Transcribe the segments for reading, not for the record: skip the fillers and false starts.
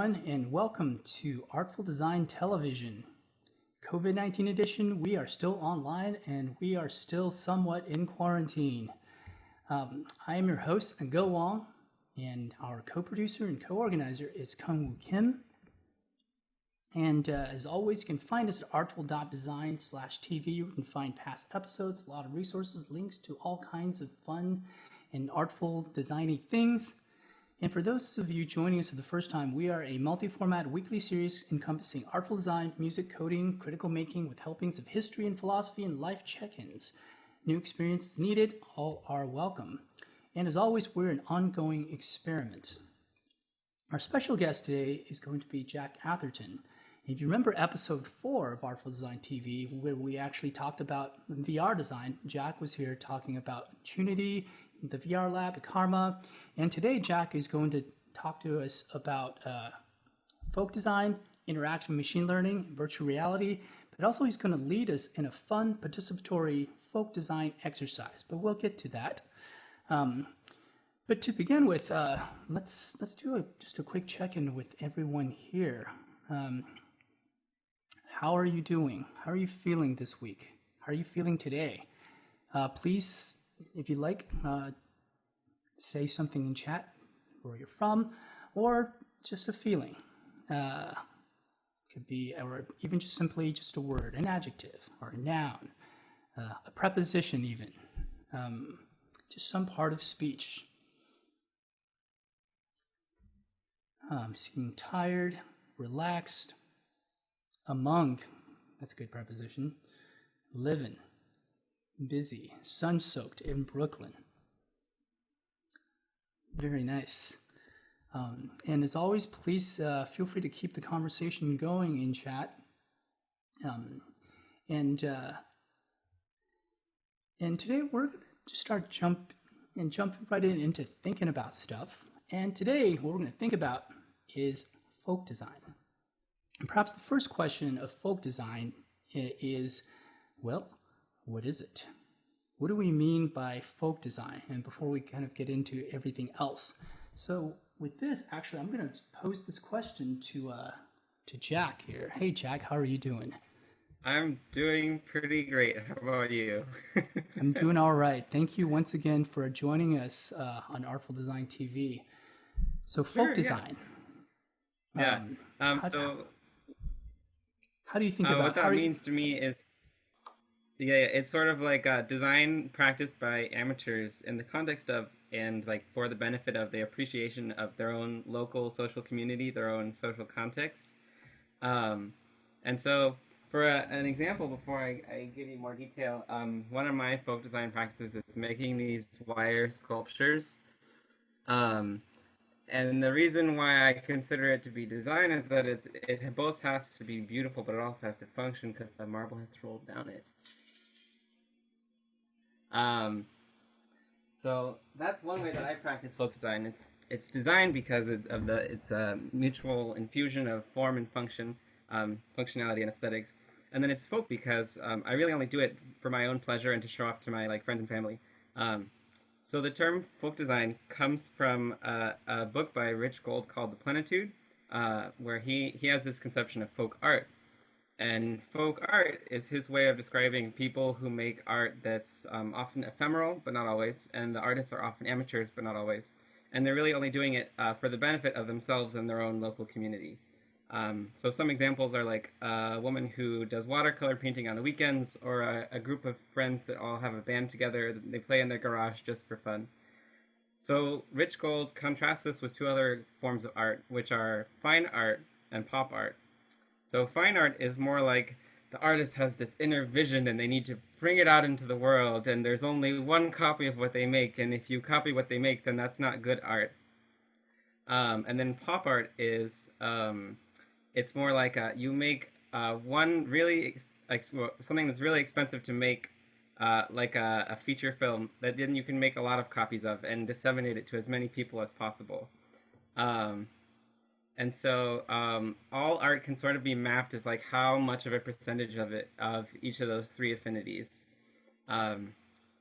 everyone, and welcome to Artful Design Television. COVID-19 edition, we are still online and we are still somewhat in quarantine. I am your host, Go Wong, and our co-producer and co-organizer is Kung Woo Kim. And as always, you can find us at artful.design/TV. You can find past episodes, a lot of resources, links to all kinds of fun and artful designy things. And for those of you joining us for the first time, we are a multi-format weekly series encompassing artful design, music, coding, critical making with helpings of history and philosophy and life check-ins. New experiences needed, all are welcome. And as always, we're an ongoing experiment. Our special guest today is going to be Jack Atherton. If you remember episode 4 of Artful Design TV, where we actually talked about VR design, Jack was here talking about Tunity, the VR lab at Karma. And today, Jack is going to talk to us about folk design, interaction with machine learning, virtual reality, but also he's going to lead us in a fun participatory folk design exercise. But we'll get to that. But to begin with, let's do just a quick check-in with everyone here. How are you doing? How are you feeling this week? How are you feeling today? Please, if you like, say something in chat, where you're from, or just a feeling. Could be, or even just simply just a word, an adjective, or a noun, a preposition even, just some part of speech. I'm seeing tired, relaxed, among, that's a good preposition, living, busy, sun-soaked in Brooklyn. Very nice. And as always, please feel free to keep the conversation going in chat. And today we're going to just start jumping right into thinking about stuff. And today what we're going to think about is folk design. And perhaps the first question of folk design is, well, what is it? What do we mean by folk design? And before we kind of get into everything else. So with this, actually, I'm going to pose this question to Jack here. Hey, Jack, how are you doing? I'm doing pretty great. How about you? I'm doing all right. Thank you once again for joining us on Artful Design TV. So folk design. Yeah. How do you think about what that means to me is, it's sort of like design practiced by amateurs in the context of, and like for the benefit of the appreciation of their own local social community, their own social context. And so for an example, before I give you more detail, one of my folk design practices is making these wire sculptures. And the reason why I consider it to be design is that it both has to be beautiful, but it also has to function because the marble has to roll down it. So that's one way that I practice folk design. It's design because it's a mutual infusion of form and function, functionality and aesthetics, and then it's folk because I really only do it for my own pleasure and to show off to my friends and family. So the term folk design comes from a book by Rich Gold called The Plenitude, where he has this conception of folk art. And folk art is his way of describing people who make art that's often ephemeral, but not always, and the artists are often amateurs, but not always. And they're really only doing it for the benefit of themselves and their own local community. So some examples are like a woman who does watercolor painting on the weekends, or a group of friends that all have a band together. They play in their garage just for fun. So Rich Gold contrasts this with two other forms of art, which are fine art and pop art. So fine art is more like the artist has this inner vision and they need to bring it out into the world, and there's only one copy of what they make, and if you copy what they make, then that's not good art. And then pop art is, it's more like you make one really, something that's really expensive to make, like a feature film that then you can make a lot of copies of and disseminate it to as many people as possible. And so all art can sort of be mapped as like how much of a percentage of each of those three affinities. And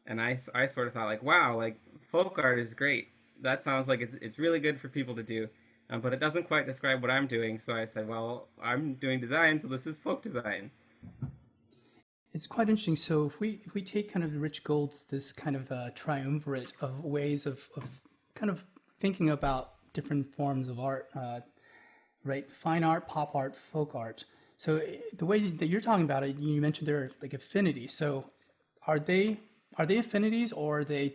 I sort of thought like, wow, like folk art is great. That sounds like it's really good for people to do. but it doesn't quite describe what I'm doing. So I said, well, I'm doing design, so this is folk design. It's quite interesting. So if we take kind of Rich Gold's this kind of triumvirate of ways of kind of thinking about different forms of art, right? Fine art, pop art, folk art. So the way that you're talking about it, you mentioned there are like affinities. So are they affinities, or are they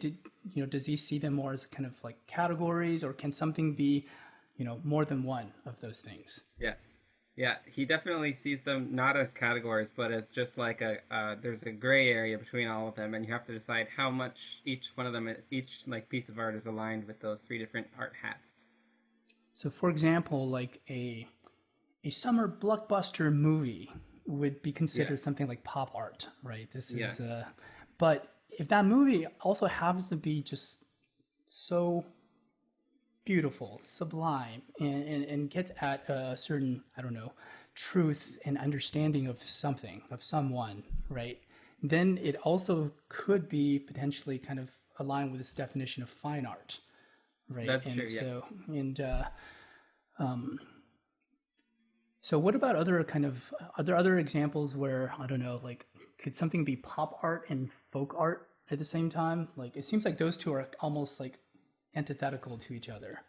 does he see them more as kind of like categories, or can something be more than one of those things? Yeah. Yeah, he definitely sees them not as categories, but as just like there's a gray area between all of them, and you have to decide how much each one of them, each like piece of art is aligned with those three different art hats. So for example, like a summer blockbuster movie would be Yeah, considered something like pop art, right? This yeah, is, but if that movie also happens to be just so beautiful, sublime, and gets at a certain, I don't know, truth and understanding of something, of someone, right? Then it also could be potentially kind of aligned with this definition of fine art, right? that's true. Yeah. Um, so what about other kind of, are there other examples where, I don't know, like could something be pop art and folk art at the same time? Like it seems like those two are almost like antithetical to each other.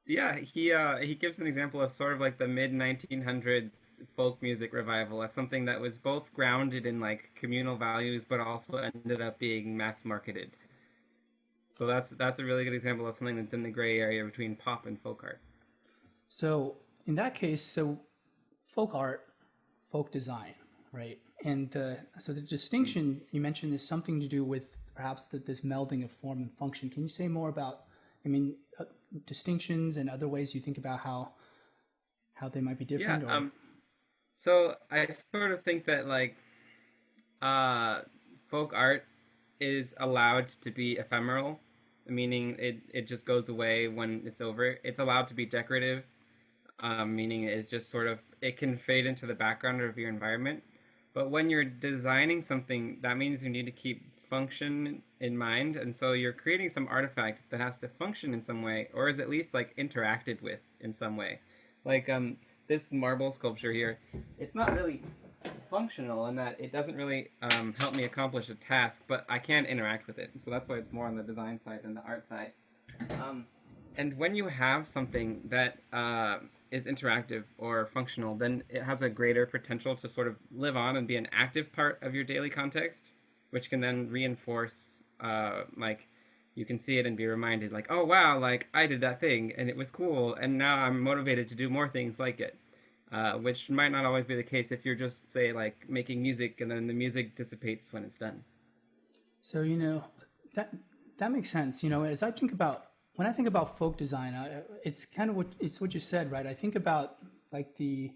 Yeah, he gives an example of sort of like the mid 1900s folk music revival as something that was both grounded in like communal values, but also ended up being mass marketed. So that's a really good example of something that's in the gray area between pop and folk art. So in that case, so folk art, folk design, right? And the distinction you mentioned is something to do with perhaps this melding of form and function. Can you say more about, I mean, distinctions and other ways you think about how they might be Yeah, different, or so I sort of think that like uh folk art is allowed to be ephemeral, meaning it just goes away when it's over. It's allowed to be decorative, meaning it's just sort of it can fade into the background of your environment. But when you're designing something, that means you need to keep function in mind, and so you're creating some artifact that has to function in some way, or is at least like interacted with in some way. Like this marble sculpture here, it's not really functional in that it doesn't really help me accomplish a task, but I can interact with it. So that's why it's more on the design side than the art side. Um, and when you have something that is interactive or functional, then it has a greater potential to sort of live on and be an active part of your daily context, which can then reinforce, like, you can see it and be reminded, like, oh wow, like I did that thing and it was cool, and now I'm motivated to do more things like it. Which might not always be the case if you're just, say, like making music and then the music dissipates when it's done. so that that makes sense. As I think about when I think about folk design, it's kind of what you said, right? I think about like the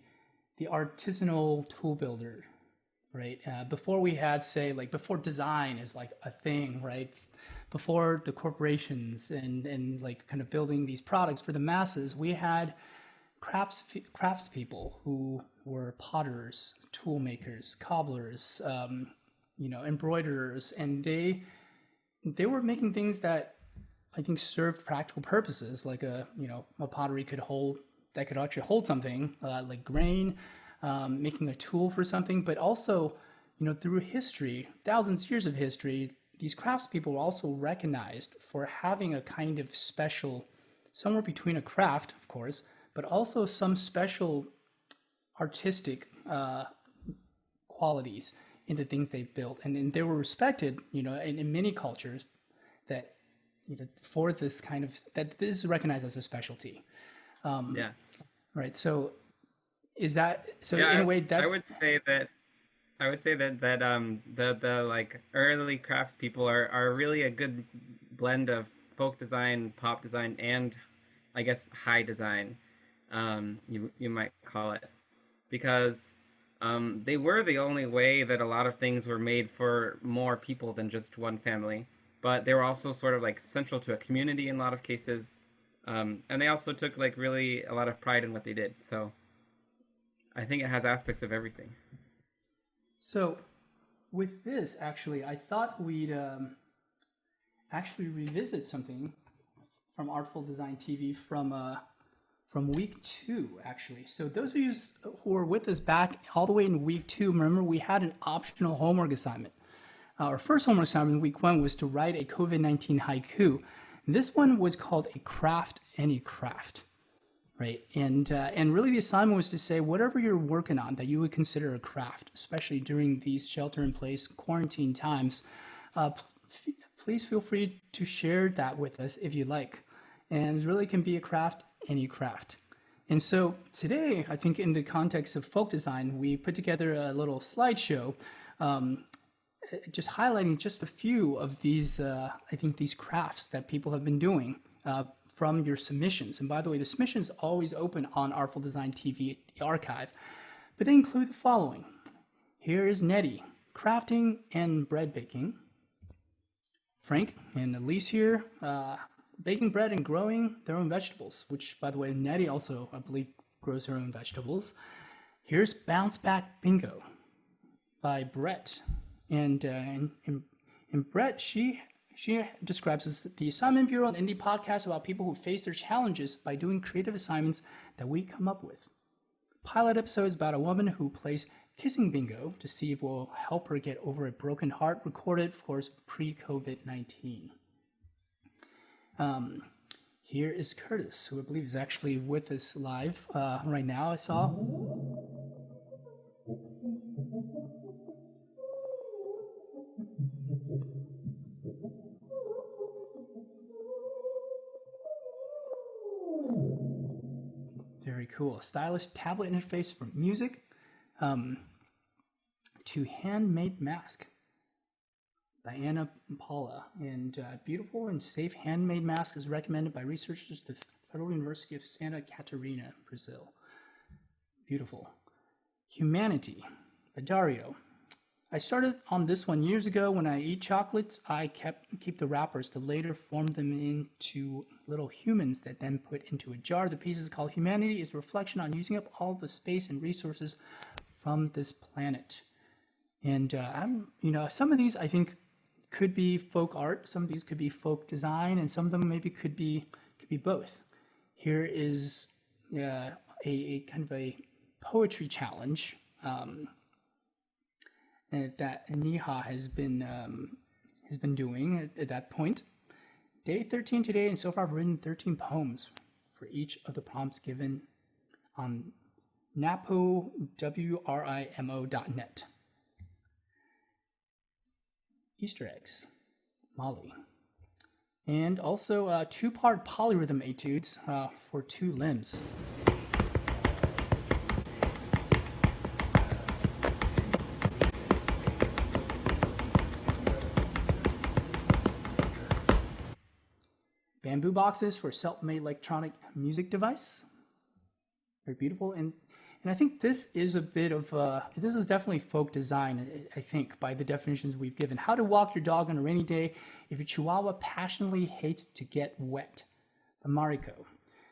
artisanal tool builder, right? Before we had, say, like before design is like a thing, right? Before the corporations and like kind of building these products for the masses, we had craftspeople who were potters, tool makers, cobblers, embroiderers, and they were making things that I think served practical purposes, like a pottery could hold that could actually hold something like grain, making a tool for something, but also through history, thousands of years of history, these craftspeople were also recognized for having a kind of special, somewhere between a craft, of course, but also some special artistic qualities in the things they built, and they were respected, in many cultures that for this kind of that this is recognized as a specialty, Yeah. right? So is that so in Yeah, a way I that would say that the like early craftspeople are really a good blend of folk design, pop design, and I guess high design, you might call it, because they were the only way that a lot of things were made for more people than just one family. But they were also sort of like central to a community in a lot of cases, and they also took like really a lot of pride in what they did. So I think it has aspects of everything. so with this actually I thought we'd actually revisit something from Artful Design TV from from week 2, actually. So those of you who were with us back all the way in week 2, remember we had an optional homework assignment. Our first homework assignment in week 1 was to write a COVID-19 haiku. This one was called A Craft Any Craft, right? And really the assignment was to say whatever you're working on that you would consider a craft, especially during these shelter-in-place quarantine times, please feel free to share that with us if you like. And it really can be a craft, any craft. And so today, I think in the context of folk design, we put together a little slideshow just highlighting just a few of these, I think, these crafts that people have been doing from your submissions. And by the way, the submissions always open on Artful Design TV archive, but they include the following. Here is Nettie, crafting and bread baking. Frank and Elise here, baking bread and growing their own vegetables, which, by the way, Nettie also, I believe, grows her own vegetables. Here's Bounce Back Bingo by Brett. And Brett, she describes the Assignment Bureau, an indie podcast about people who face their challenges by doing creative assignments that we come up with. Pilot episode is about a woman who plays kissing bingo to see if we'll help her get over a broken heart, recorded, of course, pre-COVID-19. Here is Curtis, who I believe is actually with us live right now, I saw. Very cool. Stylish tablet interface for music to handmade mask by Anna Paula. And beautiful and safe handmade mask is recommended by researchers at the Federal University of Santa Catarina, Brazil. Beautiful. Humanity by Dario. I started on this one years ago. When I eat chocolates, I keep the wrappers to later form them into little humans that then put into a jar. The piece is called Humanity. Is a reflection on using up all the space and resources from this planet. And some of these I think could be folk art, some of these could be folk design, and some of them maybe could be both. Here is a kind of a poetry challenge that Niha has been doing at that point. Day 13 today, and so far I've written 13 poems for each of the prompts given on WRIMO.net. Easter eggs, Molly. And also 2-part polyrhythm etudes for 2 limbs. Bamboo boxes for self-made electronic music device. Very beautiful. And I think this is a bit of, this is definitely folk design, I think, by the definitions we've given. How to walk your dog on a rainy day if your chihuahua passionately hates to get wet, by Mariko.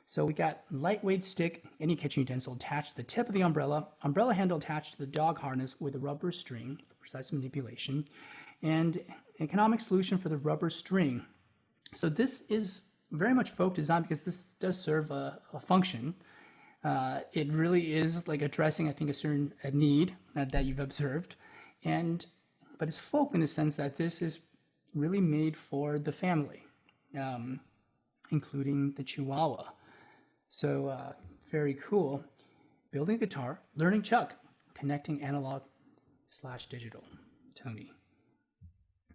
So we got lightweight stick, any kitchen utensil attached to the tip of the umbrella handle attached to the dog harness with a rubber string for precise manipulation, and economic solution for the rubber string. So this is very much folk design because this does serve a function. It really is like addressing, I think, a need that you've observed, but it's folk in the sense that this is really made for the family, including the Chihuahua. So very cool. Building guitar, learning Chuck, connecting analog/digital. Tony.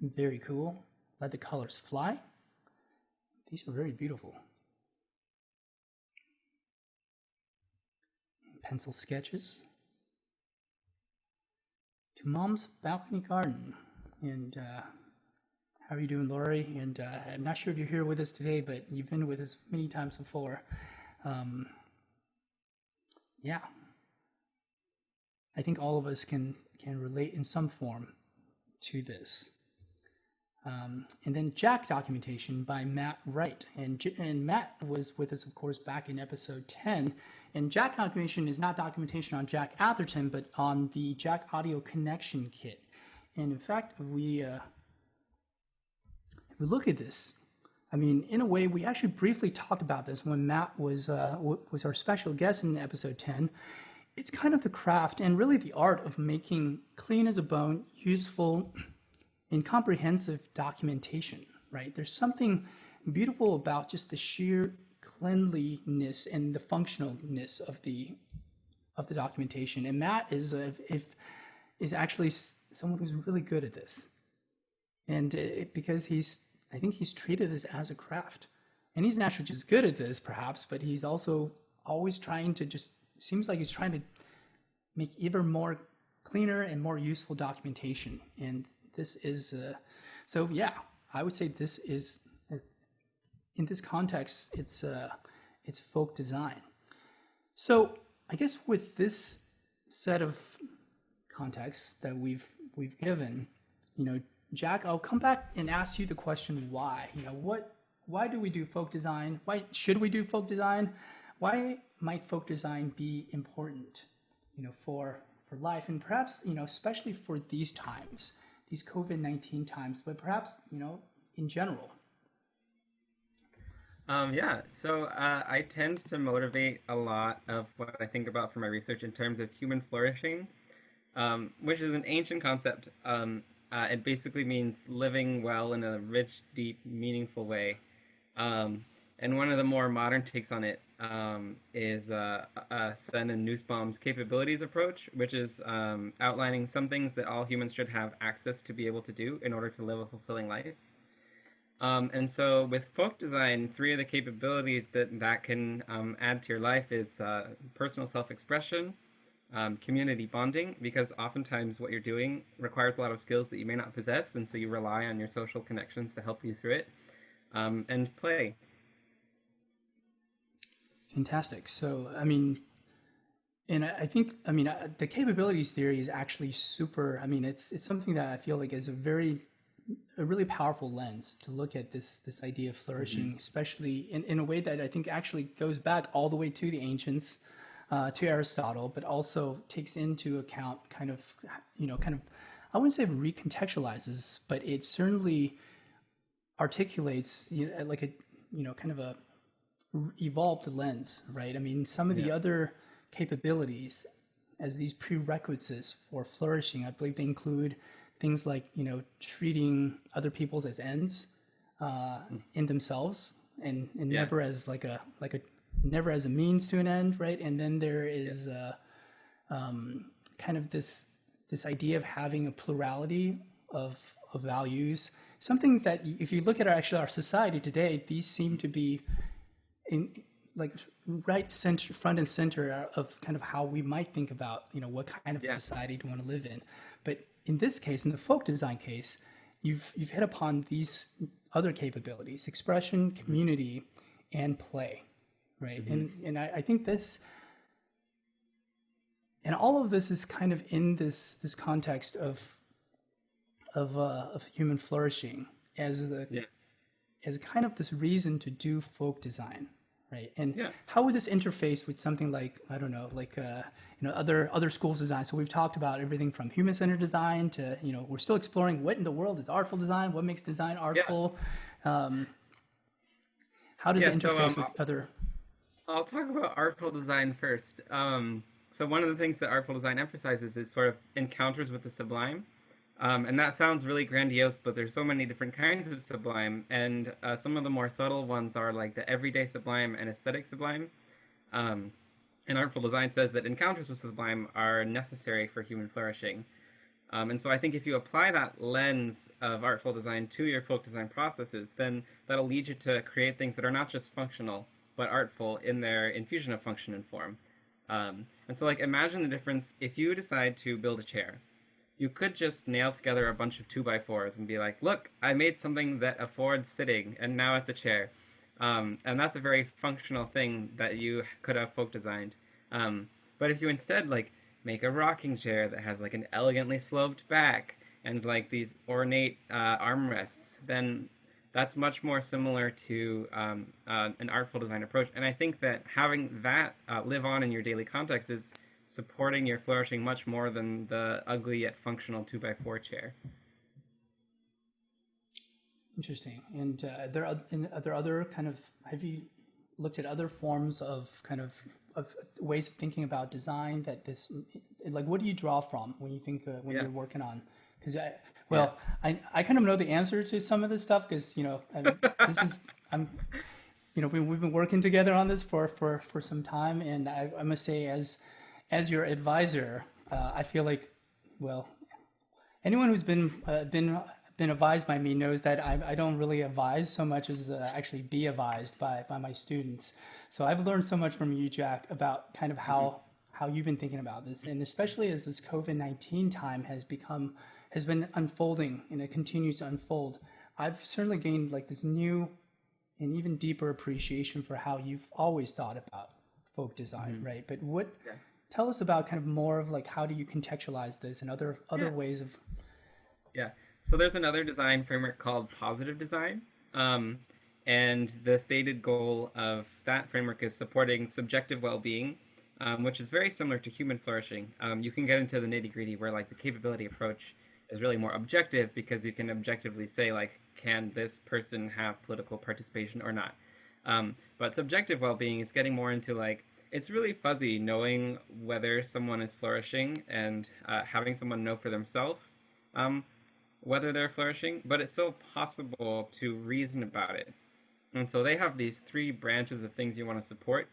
Very cool. Let the colors fly. These are very beautiful. Pencil sketches. To Mom's balcony garden. And how are you doing, Lori? And I'm not sure if you're here with us today, but you've been with us many times before. Yeah. I think all of us can relate in some form to this. And then Jack documentation by Matt Wright. And Matt was with us, of course, back in episode 10. And Jack documentation is not documentation on Jack Atherton, but on the Jack Audio Connection Kit. And in fact, if we look at this, I mean, in a way, we actually briefly talked about this when Matt was our special guest in episode 10. It's kind of the craft and really the art of making clean as a bone, useful, and comprehensive documentation, right? There's something beautiful about just the sheer cleanliness and the functionalness of the documentation. And Matt is actually someone who's really good at this, and because I think he's treated this as a craft, and he's naturally just good at this, perhaps, but he's also always trying to seems like he's trying to make even more cleaner and more useful documentation. And this is so yeah, I would say this is in this context, it's folk design. So I guess with this set of contexts that we've given, Jack, I'll come back and ask you the question why. Why do we do folk design? Why should we do folk design? Why might folk design be important, for life, and perhaps, especially for these times, these COVID-19 times, but perhaps, in general. So I tend to motivate a lot of what I think about for my research in terms of human flourishing, which is an ancient concept. It basically means living well in a rich, deep, meaningful way. And one of the more modern takes on it is Sen and Nussbaum's capabilities approach, which is outlining some things that all humans should have access to be able to do in order to live a fulfilling life. And so with folk design, 3 of the capabilities that can add to your life is personal self-expression, community bonding, because oftentimes what you're doing requires a lot of skills that you may not possess, and so you rely on your social connections to help you through it, and play. Fantastic. So, I mean, and I think, the capabilities theory is actually super, it's something that I feel like is a really powerful lens to look at this idea of flourishing, especially in a way that I think actually goes back all the way to the ancients, to Aristotle, but also takes into account kind of, I wouldn't say recontextualizes, but it certainly articulates, like a, kind of a evolved lens, right? Some of the other capabilities as these prerequisites for flourishing, I believe they include things like, treating other peoples as ends in themselves, and never as never as a means to an end, right? And then there is kind of this idea of having a plurality of values. Some things that, if you look at our society today, these seem to be in front and center of kind of how we might think about, what kind of society do we want to live in. But in this case, in the folk design case, you've hit upon these other capabilities: expression, community, and play, right? And I think this, and all of this is kind of in this context of human flourishing as kind of this reason to do folk design, right? And how would this interface with something like, I don't know, like other schools of design? So we've talked about everything from human-centered design to, we're still exploring what in the world is artful design, what makes design artful. How does it interface with other? I'll talk about artful design first. So one of the things that artful design emphasizes is sort of encounters with the sublime. And that sounds really grandiose, but there's so many different kinds of sublime, and some of the more subtle ones are like the everyday sublime and aesthetic sublime. And artful design says that encounters with sublime are necessary for human flourishing. And so I think if you apply that lens of artful design to your folk design processes, then that'll lead you to create things that are not just functional, but artful in their infusion of function and form. And so imagine the difference if you decide to build a chair. You could just nail together a bunch of 2x4s and be like, look, I made something that affords sitting, and now it's a chair. And that's a very functional thing that you could have folk designed. But if you instead make a rocking chair that has an elegantly sloped back and these ornate armrests, then that's much more similar to an artful design approach. And I think that having that live on in your daily context is supporting your flourishing much more than the ugly yet functional 2x4 chair. Interesting. And are there other kind of, have you looked at other forms of of ways of thinking about design that this, like, what do you draw from when you think, when Yeah. you're working on? Because Yeah. I kind of know the answer to some of this stuff because, this is, we've been working together on this for some time. And I must say, as your advisor, I feel like, well, anyone who's been advised by me knows that I don't really advise so much as actually be advised by my students. So I've learned so much from you, Jack, about kind of how you've been thinking about this, and especially as this COVID-19 time has been unfolding and it continues to unfold. I've certainly gained like this new and even deeper appreciation for how you've always thought about folk design, right? But tell us about kind of more of like how do you contextualize this and other ways of. Yeah. So there's another design framework called positive design. And the stated goal of that framework is supporting subjective well-being, which is very similar to human flourishing. You can get into the nitty-gritty where like the capability approach is really more objective because you can objectively say like, can this person have political participation or not? But subjective well-being is getting more into like, it's really fuzzy knowing whether someone is flourishing and having someone know for themselves whether they're flourishing, but it's still possible to reason about it. And so they have these three branches of things you want to support.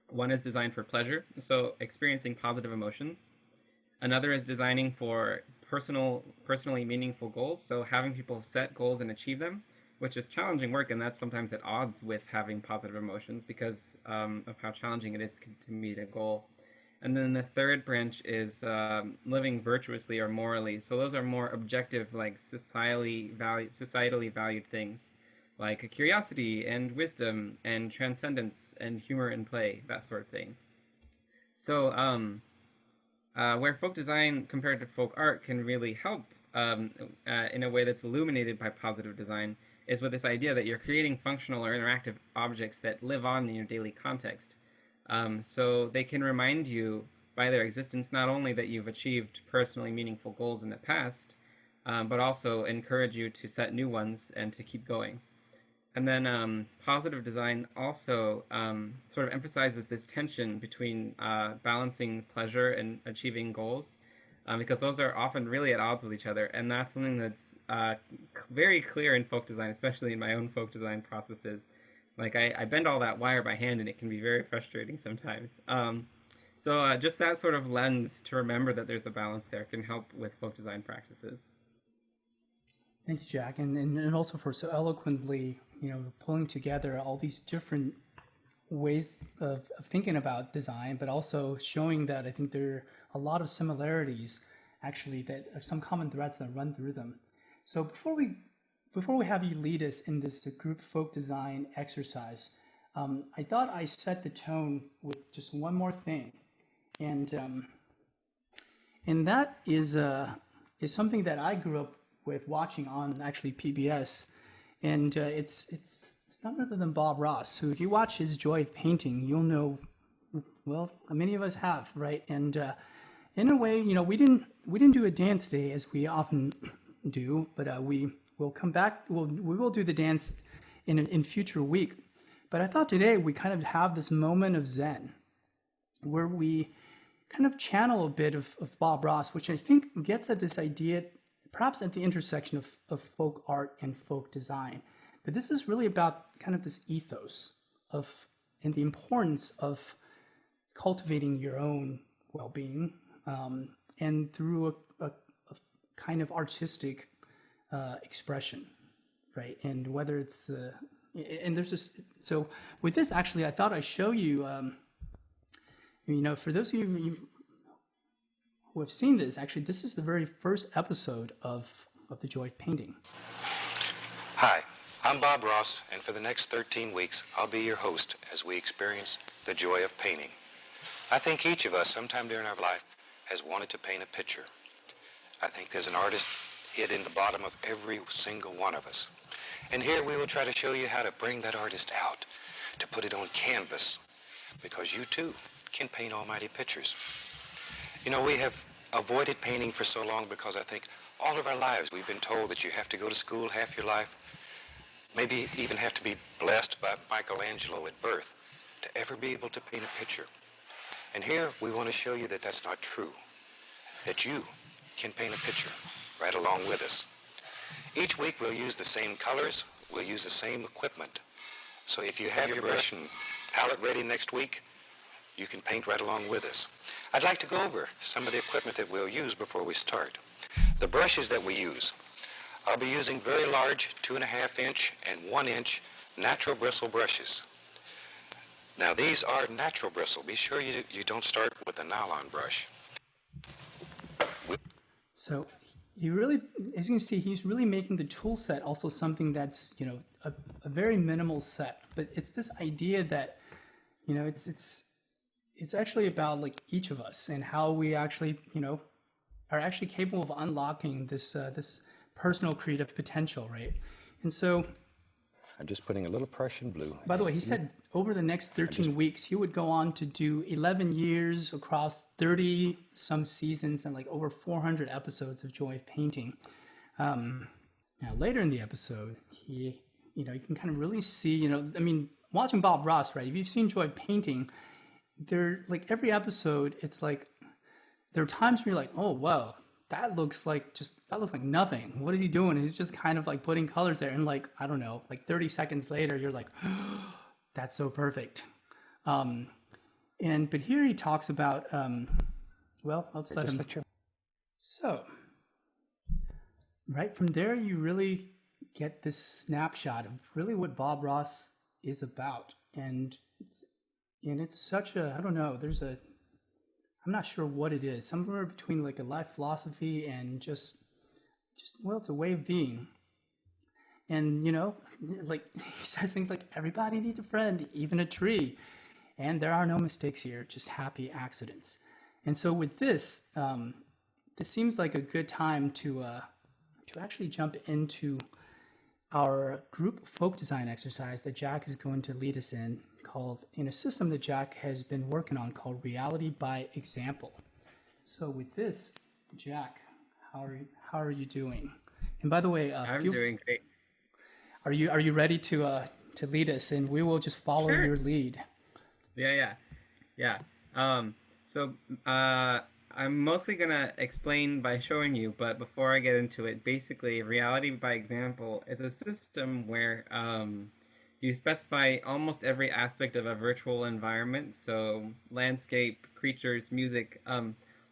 One is designed for pleasure, so experiencing positive emotions. Another is designing for personally meaningful goals, so having people set goals and achieve them, which is challenging work, and that's sometimes at odds with having positive emotions because of how challenging it is to meet a goal. And then the third branch is living virtuously or morally. So those are more objective, like societally valued things, like curiosity and wisdom and transcendence and humor and play, that sort of thing. So where folk design compared to folk art can really help in a way that's illuminated by positive design is with this idea that you're creating functional or interactive objects that live on in your daily context. So they can remind you by their existence not only that you've achieved personally meaningful goals in the past, but also encourage you to set new ones and to keep going. And then positive design also sort of emphasizes this tension between balancing pleasure and achieving goals, because those are often really at odds with each other. And that's something that's very clear in folk design, especially in my own folk design processes. Like I bend all that wire by hand, and it can be very frustrating sometimes. So just that sort of lens to remember that there's a balance there can help with folk design practices. Thank you, Jack, and also for so eloquently, pulling together all these different ways of thinking about design, but also showing that I think there are a lot of similarities, actually, that are some common threads that run through them. So before we have you lead us in this group folk design exercise, I thought I set the tone with just one more thing, and that is something that I grew up with watching on actually PBS, and it's none other than Bob Ross, who if you watch his Joy of Painting, you'll know, well, many of us have, right? And in a way, we didn't do a dance day as we often do, but we will come back. We will do the dance in future week. But I thought today we kind of have this moment of Zen, where we kind of channel a bit of Bob Ross, which I think gets at this idea, perhaps at the intersection of folk art and folk design. But this is really about kind of this ethos and the importance of cultivating your own well-being, and through a kind of artistic expression, right? And whether it's and there's just, so with this, actually, I thought I'd show you, for those of you who have seen this, actually, this is the very first episode of The Joy of Painting. Hi, I'm Bob Ross, and for the next 13 weeks, I'll be your host as we experience the joy of painting. I think each of us, sometime during our life, has wanted to paint a picture. I think there's an artist hid in the bottom of every single one of us. And here we will try to show you how to bring that artist out, to put it on canvas, because you too can paint almighty pictures. We have avoided painting for so long because I think all of our lives we've been told that you have to go to school half your life, maybe even have to be blessed by Michelangelo at birth to ever be able to paint a picture. And here we want to show you that that's not true, that you can paint a picture right along with us. Each week we'll use the same colors, we'll use the same equipment. So if you have your brush and palette ready next week, you can paint right along with us. I'd like to go over some of the equipment that we'll use before we start. The brushes that we use. I'll be using very large 2.5 inch and 1 inch natural bristle brushes. Now these are natural bristle. Be sure you don't start with a nylon brush. So he really, as you can see, he's really making the tool set also something that's, you know, a very minimal set. But it's this idea that, you know, it's actually about like each of us and how we actually, you know, are actually capable of unlocking this this personal creative potential, right? And so, I'm just putting a little Prussian blue. by the way, he said over the next 13 weeks, he would go on to do 11 years across 30 some seasons and like over 400 episodes of Joy of Painting. Now, later in the episode, he, you know, you can kind of really see, you know, I mean, watching Bob Ross, right? If you've seen Joy of Painting, there, like every episode, it's like, there are times where you're like, oh, wow, that looks like nothing. What is he doing? He's just kind of like putting colors there. And like, I don't know, like 30 seconds later, you're like, oh, that's so perfect. But here he talks about, well, let's let him. So, right from there, you really get this snapshot of really what Bob Ross is about. And it's such a, I don't know, I'm not sure what it is, somewhere between like a life philosophy and just, well, it's a way of being. And, you know, like he says things like, everybody needs a friend, even a tree. And there are no mistakes here, just happy accidents. And so with this, this seems like a good time to actually jump into our group folk design exercise that Jack is going to lead us in a system that Jack has been working on called Reality by Example. So with this, Jack, how are you doing? And by the way, I'm doing great. Are you ready to lead us? And we will just follow Sure. your lead. Yeah. I'm mostly gonna explain by showing you, but before I get into it, basically, Reality by Example is a system where you specify almost every aspect of a virtual environment, so landscape, creatures, music,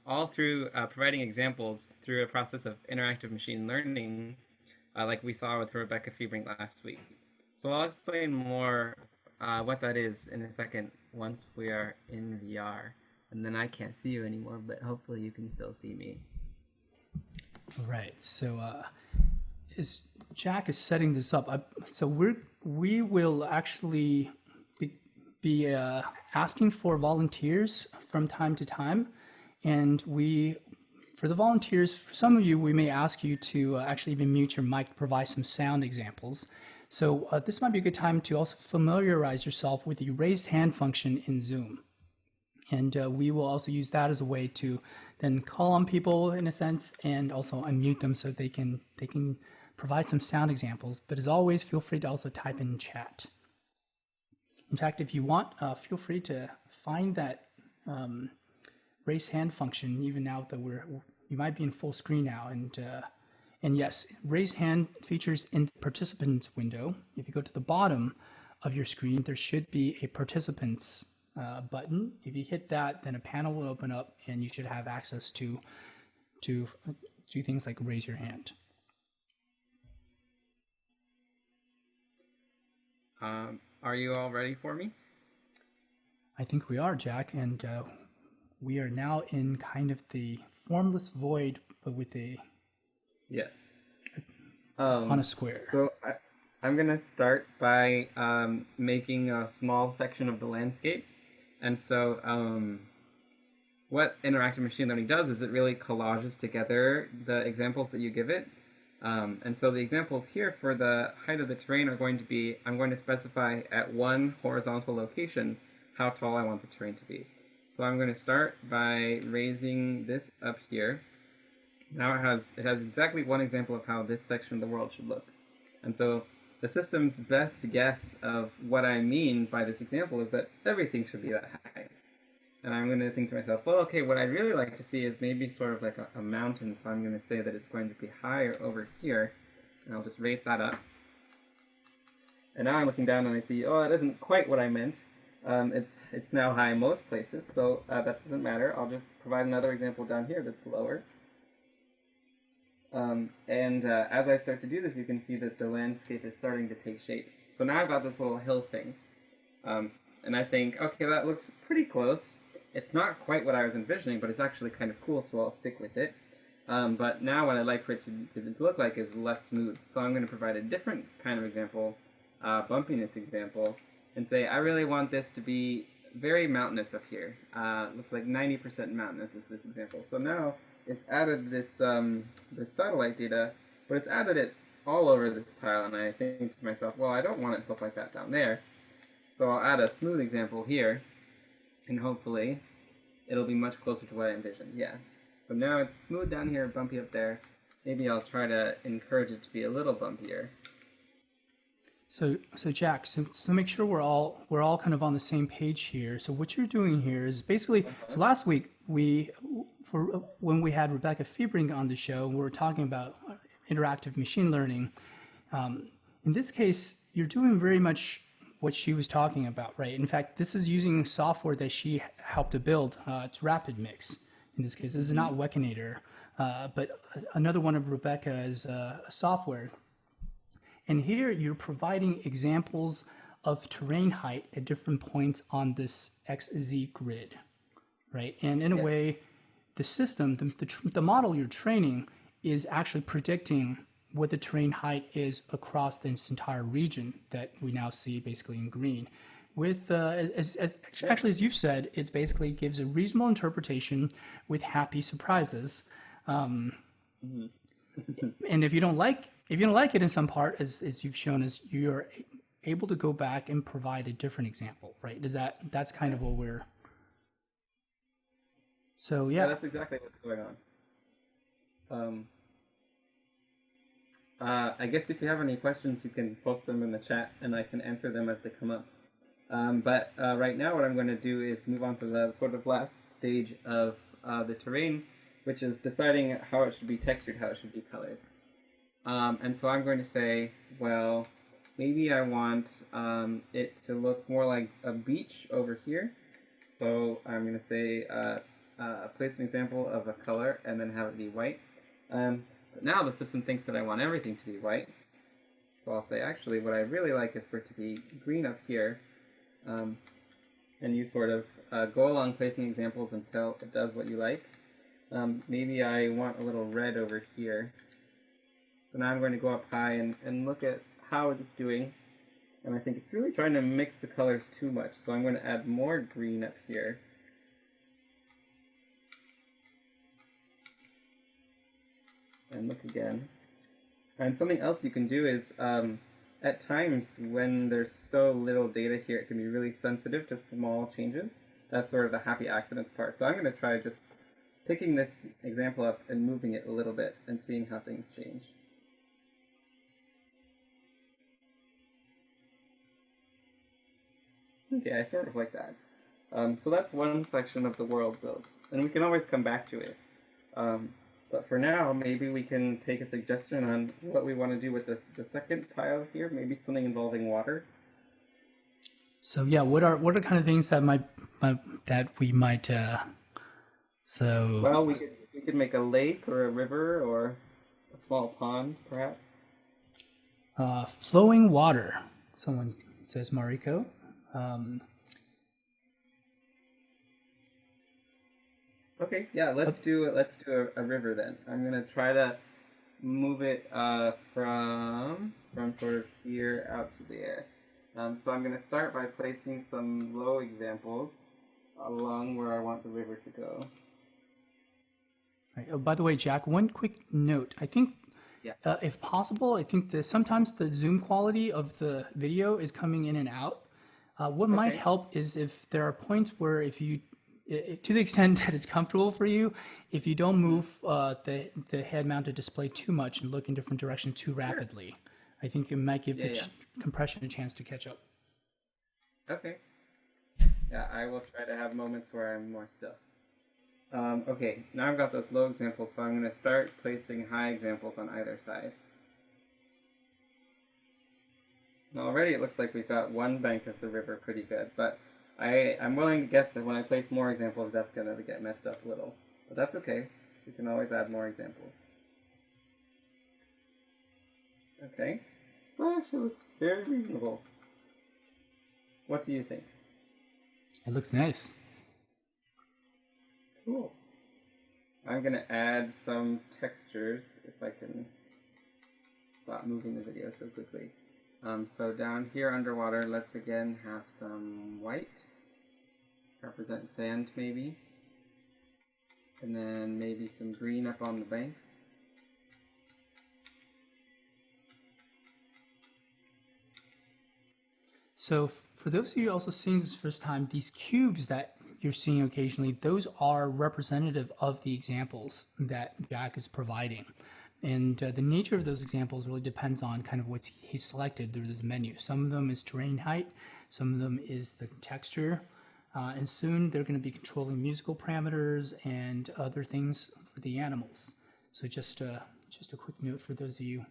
all through providing examples through a process of interactive machine learning, like we saw with Rebecca Fiebring last week. So I'll explain more what that is in a second once we are in VR. And then I can't see you anymore, but hopefully you can still see me. All right. So as Jack is setting this up, we will actually be asking for volunteers from time to time, and for the volunteers, for some of you, we may ask you to actually even mute your mic to provide some sound examples. So this might be a good time to also familiarize yourself with the raised hand function in Zoom. And we will also use that as a way to then call on people in a sense and also unmute them so they can provide some sound examples. But as always, feel free to also type in chat. In fact, if you want, feel free to find that raise hand function even now that you might be in full screen now. And yes, raise hand features in the participants window. If you go to the bottom of your screen, there should be a participants button. If you hit that, then a panel will open up and you should have access to do things like raise your hand. Are you all ready for me? I think we are, Jack, and we are now in kind of the formless void, but with Yes. On a square. So I'm going to start by making a small section of the landscape. And so what interactive machine learning does is it really collages together the examples that you give it. And so the examples here for the height of the terrain are going to be, I'm going to specify at one horizontal location how tall I want the terrain to be. So I'm going to start by raising this up here. Now it has exactly one example of how this section of the world should look. And so the system's best guess of what I mean by this example is that everything should be that high. And I'm going to think to myself, well, okay, what I'd really like to see is maybe sort of like a mountain, so I'm going to say that it's going to be higher over here, and I'll just raise that up. And now I'm looking down and I see, oh, that isn't quite what I meant. It's now high most places, so that doesn't matter. I'll just provide another example down here that's lower. As I start to do this, you can see that the landscape is starting to take shape. So now I've got this little hill thing. And I think, okay, that looks pretty close. It's not quite what I was envisioning, but it's actually kind of cool, so I'll stick with it. But now what I'd like for it to look like is less smooth. So I'm going to provide a different kind of example, bumpiness example, and say, I really want this to be very mountainous up here. Looks like 90% mountainous is this example. So now it's added this, this satellite data, but it's added it all over this tile, and I think to myself, well, I don't want it to look like that down there. So I'll add a smooth example here, and hopefully it'll be much closer to what I envisioned. Yeah. So now it's smooth down here, bumpy up there. Maybe I'll try to encourage it to be a little bumpier. So Jack, so make sure we're all kind of on the same page here. So what you're doing here is basically, so last week when we had Rebecca Fiebring on the show, we were talking about interactive machine learning. In this case, you're doing very much what she was talking about, right? In fact, this is using software that she helped to build. It's RapidMix. In this case, this is not Wekinator, but another one of Rebecca's software. And here you're providing examples of terrain height at different points on this XZ grid, right? And in a way, the system, the model you're training is actually predicting what the terrain height is across this entire region that we now see basically in green. With, as you've said, it basically gives a reasonable interpretation with happy surprises. And if you don't like it in some part, as you've shown us, you're able to go back and provide a different example, right? That's kind of what we're. So yeah, that's exactly what's going on. I guess if you have any questions, you can post them in the chat, and I can answer them as they come up. But right now, what I'm going to do is move on to the sort of last stage of the terrain, which is deciding how it should be textured, how it should be colored. And so I'm going to say, well, maybe I want it to look more like a beach over here. So I'm going to say, place an example of a color and then have it be white. But now the system thinks that I want everything to be white. So I'll say, actually, what I really like is for it to be green up here. And you sort of go along placing examples until it does what you like. Maybe I want a little red over here. So now I'm going to go up high and look at how it's doing. And I think it's really trying to mix the colors too much. So I'm going to add more green up here. And look again. And something else you can do is, at times when there's so little data here, it can be really sensitive to small changes. That's sort of the happy accidents part. So I'm going to try just picking this example up and moving it a little bit and seeing how things change. Okay, I sort of like that. So that's one section of the world built, and we can always come back to it. But for now, maybe we can take a suggestion on what we want to do with the second tile here. Maybe something involving water. So yeah, what are kind of things that we might? Well, we could make a lake or a river or a small pond, perhaps. Flowing water. Someone says Mariko. Okay, yeah, let's do a river then. I'm gonna try to move it from sort of here out to there. So I'm gonna start by placing some low examples along where I want the river to go. Right. Oh, by the way, Jack, one quick note. I think, if possible, I think that sometimes the zoom quality of the video is coming in and out. What might help is if there are points where to the extent that it's comfortable for you, if you don't move the head-mounted display too much and look in different directions too rapidly, I think it might give the Yeah. compression a chance to catch up. Okay. Yeah, I will try to have moments where I'm more still. Okay, now I've got those low examples, so I'm going to start placing high examples on either side. Now already it looks like we've got one bank of the river pretty good, but I'm willing to guess that when I place more examples, that's going to get messed up a little. But that's okay. We can always add more examples. Okay. Well, actually, it looks very reasonable. What do you think? It looks nice. Cool. I'm going to add some textures, if I can stop moving the video so quickly. So down here underwater, let's again have some white. Represent sand, maybe. And then maybe some green up on the banks. So for those of you also seeing this first time, these cubes that you're seeing occasionally, those are representative of the examples that Jack is providing. And the nature of those examples really depends on kind of what he selected through this menu. Some of them is terrain height, some of them is the texture, and soon they're going to be controlling musical parameters and other things for the animals. So just a quick note for those of you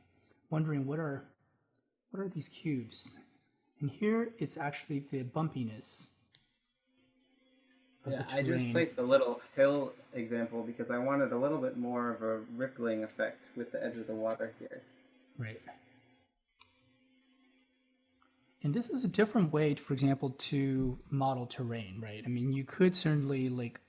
wondering what are these cubes. And here it's actually the bumpiness of the terrain. I just placed a little hill example because I wanted a little bit more of a rippling effect with the edge of the water here. Right. And this is a different way, for example, to model terrain, right? I mean, you could certainly like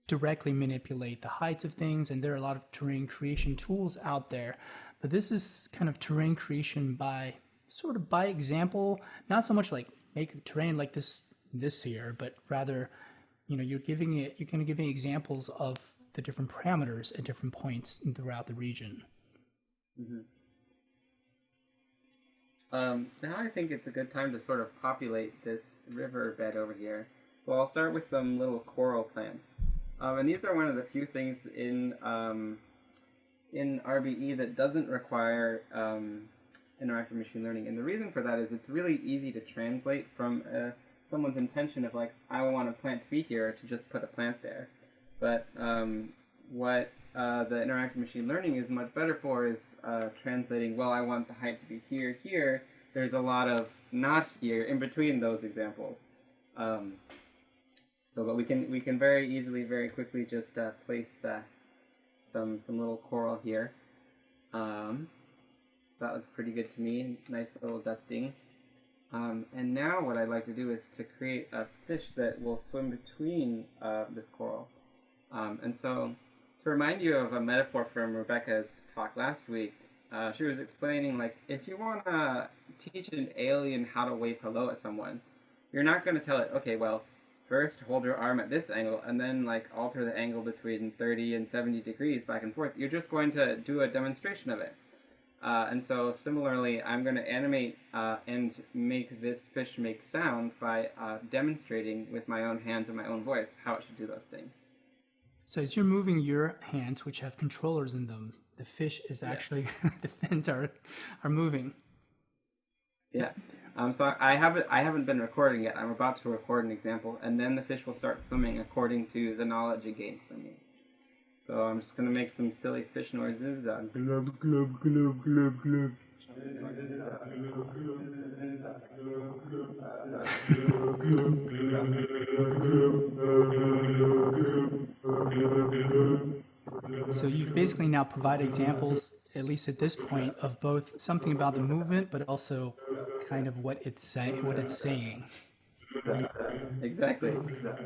directly manipulate the heights of things, and there are a lot of terrain creation tools out there. But this is kind of terrain creation by sort of by example, not so much like make a terrain like this here, but rather, you know, you're kind of giving examples of the different parameters at different points throughout the region. Mm-hmm. Now I think it's a good time to sort of populate this river bed over here. So I'll start with some little coral plants. And these are one of the few things in RBE that doesn't require interactive machine learning. And the reason for that is it's really easy to translate from someone's intention of like, I want a plant to be here, to just put a plant there. But what the interactive machine learning is much better for is translating, well, I want the height to be here, here. There's a lot of not here in between those examples. But we can very easily, very quickly just place some little coral here. That looks pretty good to me. Nice little dusting. And now what I'd like to do is to create a fish that will swim between this coral. And so to remind you of a metaphor from Rebecca's talk last week, she was explaining, like, if you want to teach an alien how to wave hello at someone, you're not going to tell it, okay, well, first hold your arm at this angle and then like alter the angle between 30 and 70 degrees back and forth. You're just going to do a demonstration of it. And so similarly, I'm going to animate and make this fish make sound by demonstrating with my own hands and my own voice how it should do those things. So as you're moving your hands, which have controllers in them, the fish is actually, the fins are moving. Yeah. So I haven't been recording yet. I'm about to record an example, and then the fish will start swimming according to the knowledge it gained from me. So I'm just going to make some silly fish noises. Glub, glub, glub, glub, glub. So you've basically now provided examples, at least at this point, of both something about the movement, but also kind of what it's saying. Exactly.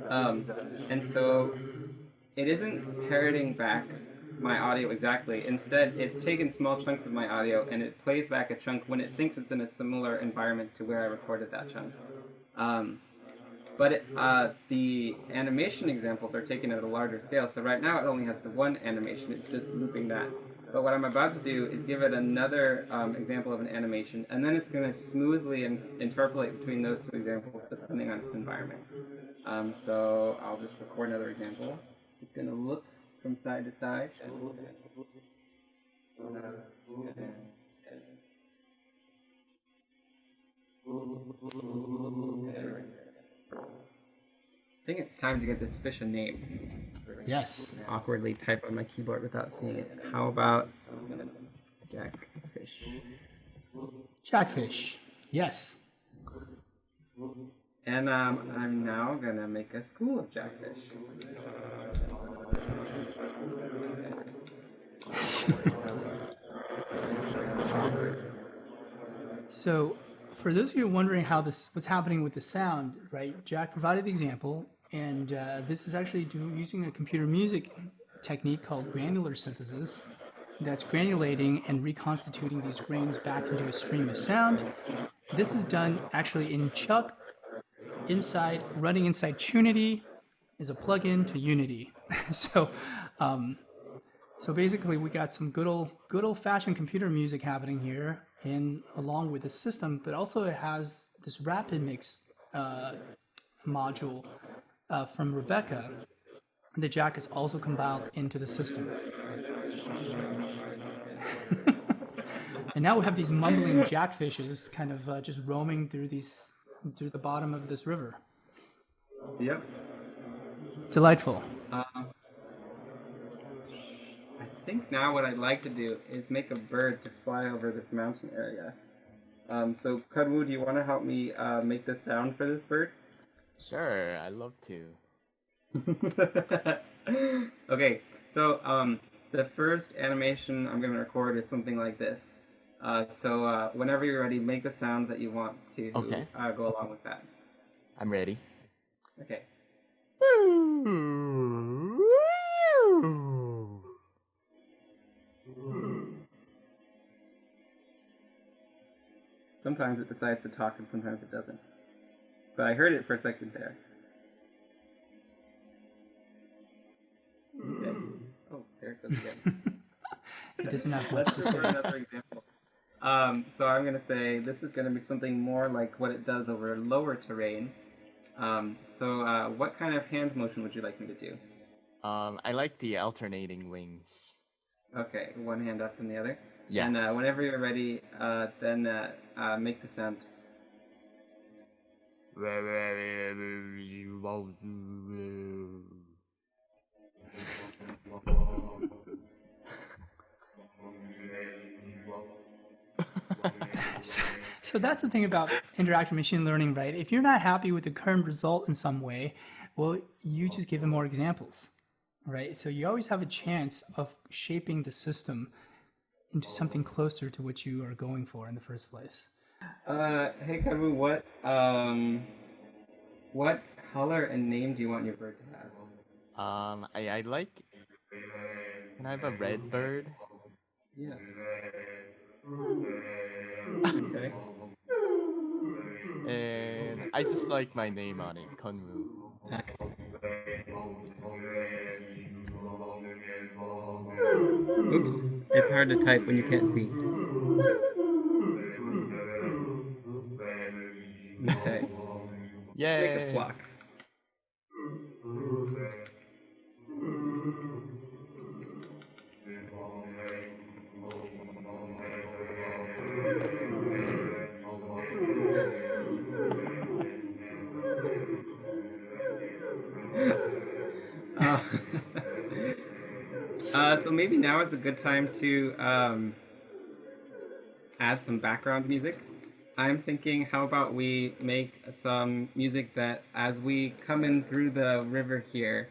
And so it isn't parroting back my audio exactly. Instead, it's taken small chunks of my audio and it plays back a chunk when it thinks it's in a similar environment to where I recorded that chunk. But the animation examples are taken at a larger scale. So right now it only has the one animation. It's just looping that. But what I'm about to do is give it another example of an animation, and then it's going to smoothly interpolate between those two examples depending on its environment. So I'll just record another example. It's going to look from side to side. I think it's time to get this fish a name. Yes. Awkwardly type on my keyboard without seeing it. How about Jackfish? Jackfish. Yes. And I'm now gonna make a school of Jackfish. So, for those of you wondering how what's happening with the sound, right? Jack provided the example, and this is actually using a computer music technique called granular synthesis that's granulating and reconstituting these grains back into a stream of sound. This is done actually in Chuck, running inside Tunity is a plugin to Unity. So basically we got some good old-fashioned computer music happening here, and along with the system, but also it has this rapid mix module from Rebecca that Jack has also compiled into the system. And now we have these mumbling jackfishes kind of just roaming through the bottom of this river. Yep. Delightful. I think now what I'd like to do is make a bird to fly over this mountain area. So Kudwu, do you want to help me make the sound for this bird? Sure, I'd love to. Okay, so the first animation I'm going to record is something like this. So whenever you're ready, make the sound that you want to go along with that. I'm ready. Okay. Sometimes it decides to talk and sometimes it doesn't. But I heard it for a second there. Okay. Oh, there it goes again. It doesn't have much to Let's say. go for another example. So I'm going to say this is going to be something more like what it does over lower terrain. So what kind of hand motion would you like me to do? I like the alternating wings. Okay, one hand up and the other. Yeah. And whenever you're ready, then make the sound. So that's the thing about interactive machine learning, right? If you're not happy with the current result in some way, well, you just give it more examples, right? So you always have a chance of shaping the system into something closer to what you are going for in the first place. Hey Karu, what color and name do you want your bird to have? I like. Can I have a red bird? Yeah. Okay. And I just like my name on it, Kunwu. Oops, it's hard to type when you can't see. Okay. Yay! Let's make a flock. So maybe now is a good time to add some background music. I'm thinking, how about we make some music that, as we come in through the river here,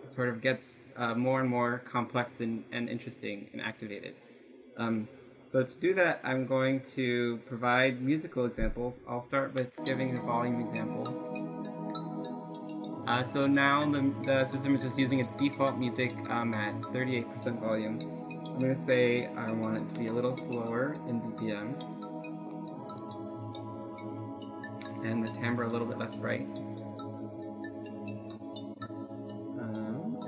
sort of gets more and more complex and interesting and activated. So to do that, I'm going to provide musical examples. I'll start with giving a volume example. So now the system is just using its default music at 38% volume. I'm going to say I want it to be a little slower in BPM. And the timbre a little bit less bright.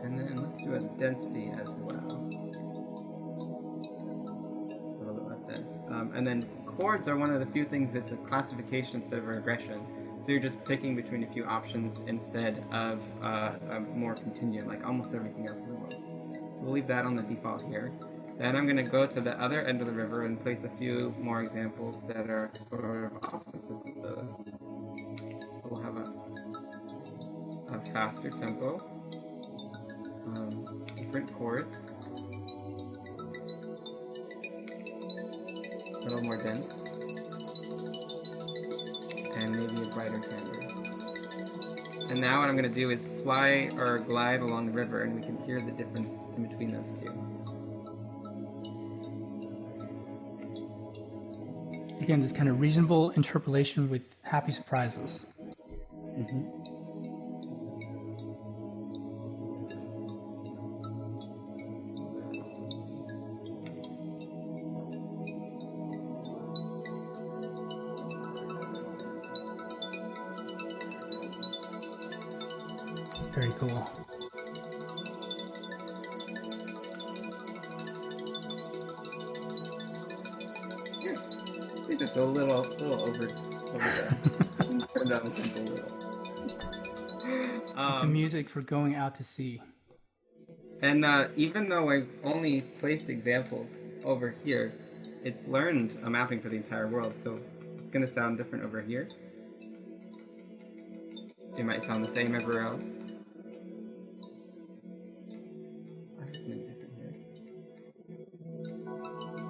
And then let's do a density as well. A little bit less dense. And then chords are one of the few things that's a classification instead of a regression. So you're just picking between a few options instead of a more continuum, like almost everything else in the world. So we'll leave that on the default here. Then I'm going to go to the other end of the river and place a few more examples that are sort of opposites of those. So we'll have a faster tempo, different chords, a little more dense, and maybe a brighter timbre. And now what I'm going to do is fly or glide along the river, and we can hear the difference in between those two. Again, this kind of reasonable interpolation with happy surprises. Mm-hmm. Very cool. I think it's a little over there. Turn down the tempo a little. It's the music for going out to sea. And even though I've only placed examples over here, it's learned a mapping for the entire world, so it's going to sound different over here. It might sound the same everywhere else.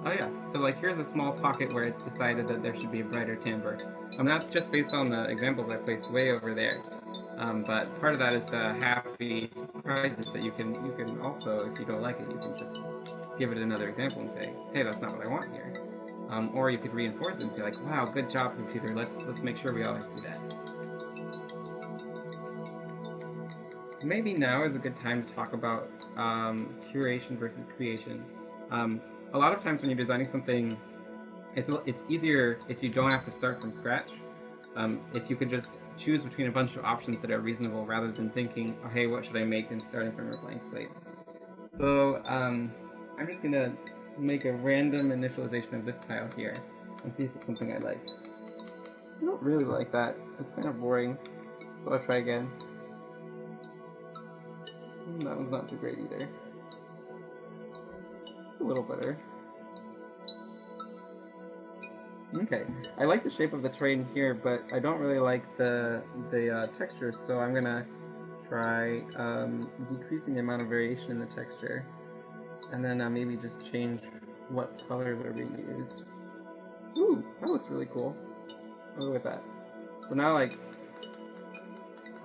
Oh yeah, so like here's a small pocket where it's decided that there should be a brighter timbre. That's just based on the examples I placed way over there. But part of that is the happy surprises that you can also, if you don't like it, you can just give it another example and say, hey, that's not what I want here. Or you could reinforce it and say like, wow, good job, computer. Let's make sure we always do that. Maybe now is a good time to talk about curation versus creation. A lot of times when you're designing something, it's easier if you don't have to start from scratch. If you could just choose between a bunch of options that are reasonable rather than thinking, oh, hey, what should I make, and starting from a blank slate. So I'm just going to make a random initialization of this tile here and see if it's something I like. I don't really like that. It's kind of boring. So I'll try again. That one's not too great either. It's a little better. Okay, I like the shape of the terrain here, but I don't really like the texture, so I'm gonna try decreasing the amount of variation in the texture, and then maybe just change what colors are being used. Ooh, that looks really cool. I'll go with that. So now, like,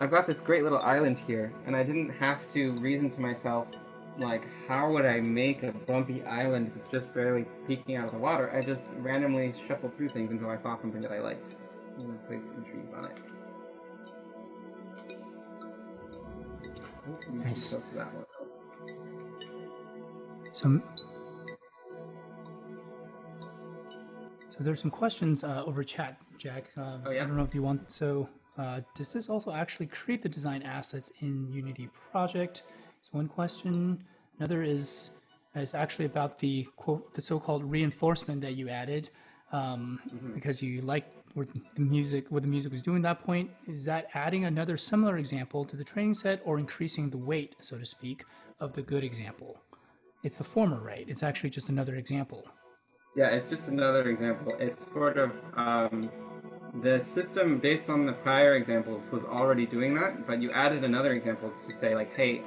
I've got this great little island here, and I didn't have to reason to myself, like, how would I make a bumpy island that's just barely peeking out of the water? I just randomly shuffled through things until I saw something that I liked. I'm going to place some trees on it. Nice. That one. So there's some questions over chat, Jack. Oh, yeah? I don't know if you want. So does this also actually create the design assets in Unity project? Is one question. Another is actually about the quote, the so-called reinforcement that you added, because you liked what the music was doing at that point. Is that adding another similar example to the training set, or increasing the weight, so to speak, of the good example? It's the former, right? It's actually just another example. Yeah, it's just another example. It's sort of the system based on the prior examples was already doing that, but you added another example to say like, hey,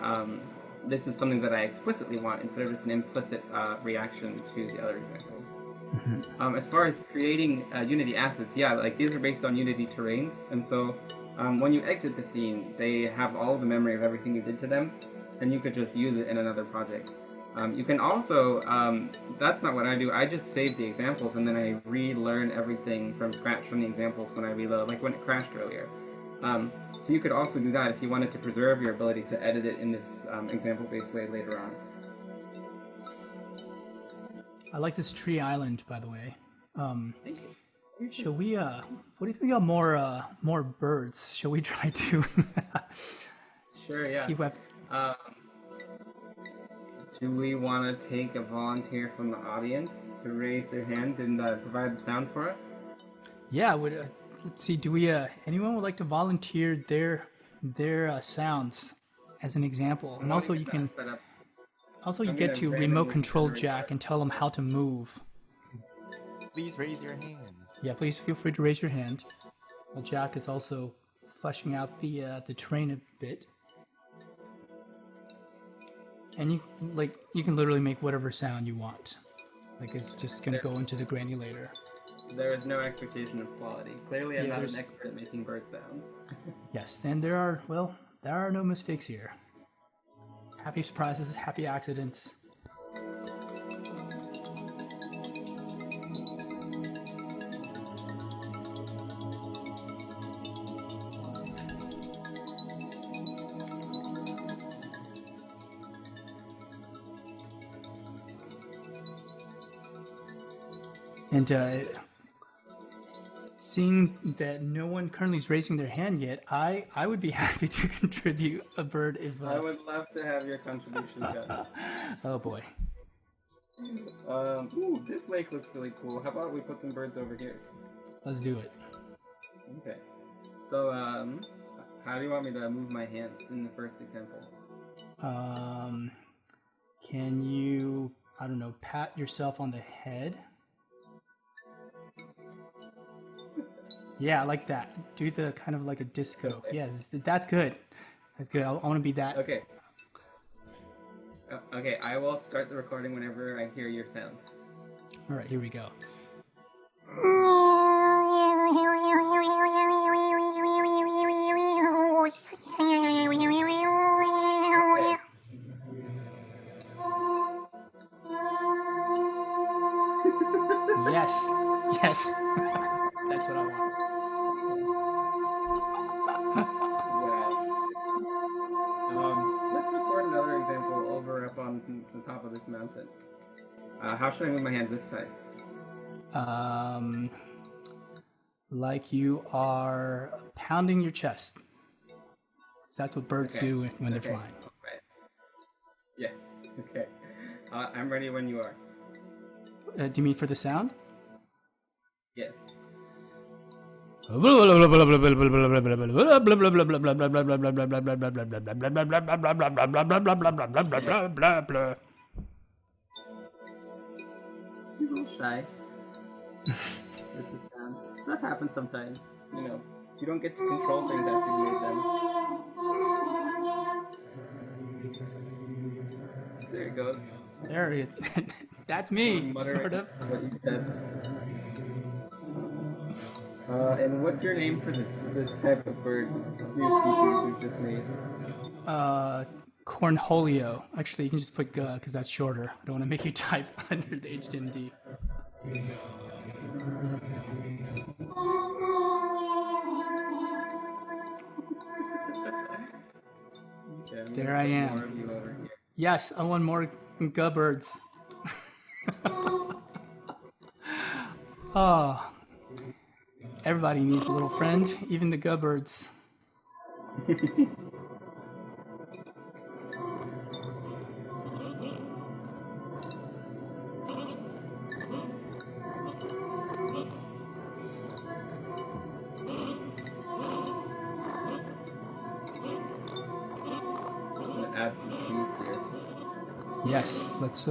this is something that I explicitly want instead of just an implicit reaction to the other examples. Mm-hmm. As far as creating Unity assets, yeah, like these are based on Unity terrains, and so when you exit the scene, they have all the memory of everything you did to them, and you could just use it in another project. You can also, that's not what I do, I just save the examples and then I relearn everything from scratch from the examples when I reload, like when it crashed earlier. So you could also do that if you wanted to preserve your ability to edit it in this example-based way later on. I like this tree island, by the way. Thank you. Shall we, what do you think about more birds? Shall we try to Sure, yeah. see what... Do we want to take a volunteer from the audience to raise their hand and provide the sound for us? Yeah, let's see. Do we? Anyone would like to volunteer their sounds as an example? And also, you can. Also, you I'm get gonna to randomly remote control generate Jack that. and tell him how to move. Please raise your hand. Yeah, please feel free to raise your hand. While Jack is also fleshing out the terrain a bit. And you can literally make whatever sound you want. Like it's just gonna go into the granulator. There is no expectation of quality. Clearly, I'm Yeah, not there's- an expert at making bird sounds. Yes, and there are no mistakes here. Happy surprises, happy accidents. And seeing that no one currently is raising their hand yet, I would be happy to contribute a bird if. I would love to have your contribution, Gus. Oh boy. Ooh, this lake looks really cool. How about we put some birds over here? Let's do it. Okay. So, how do you want me to move my hands in the first example? Can you, I don't know, pat yourself on the head? Yeah, I like that. Do the kind of like a disco. Okay. Yes, that's good. That's good. I want to be that. Okay. Okay, I will start the recording whenever I hear your sound. All right, here we go. Yes, yes. That's what I want. Wow. Let's record another example over up on the top of this mountain. How should I move my hands this time? Like you are pounding your chest. 'Cause that's what birds Okay. do when they're Okay. flying. Right. Yes. Okay. I'm ready when you are. Do you mean for the sound? Yes. He's a little shy. With the sound. That happens sometimes. You know, you don't get to control things after you made them. There it goes. There it is. That's me, Muttering sort of. what you said. And what's your name for this type of bird? This new species we've just made. Cornholio. Actually, you can just put because that's shorter. I don't want to make you type under the HDMD. Okay, I'm There gonna I put am. more of you over here. Yes, I want more gubbirds. Oh, everybody needs a little friend, even the gubbirds. I'm gonna add some keys here. Yes, let's.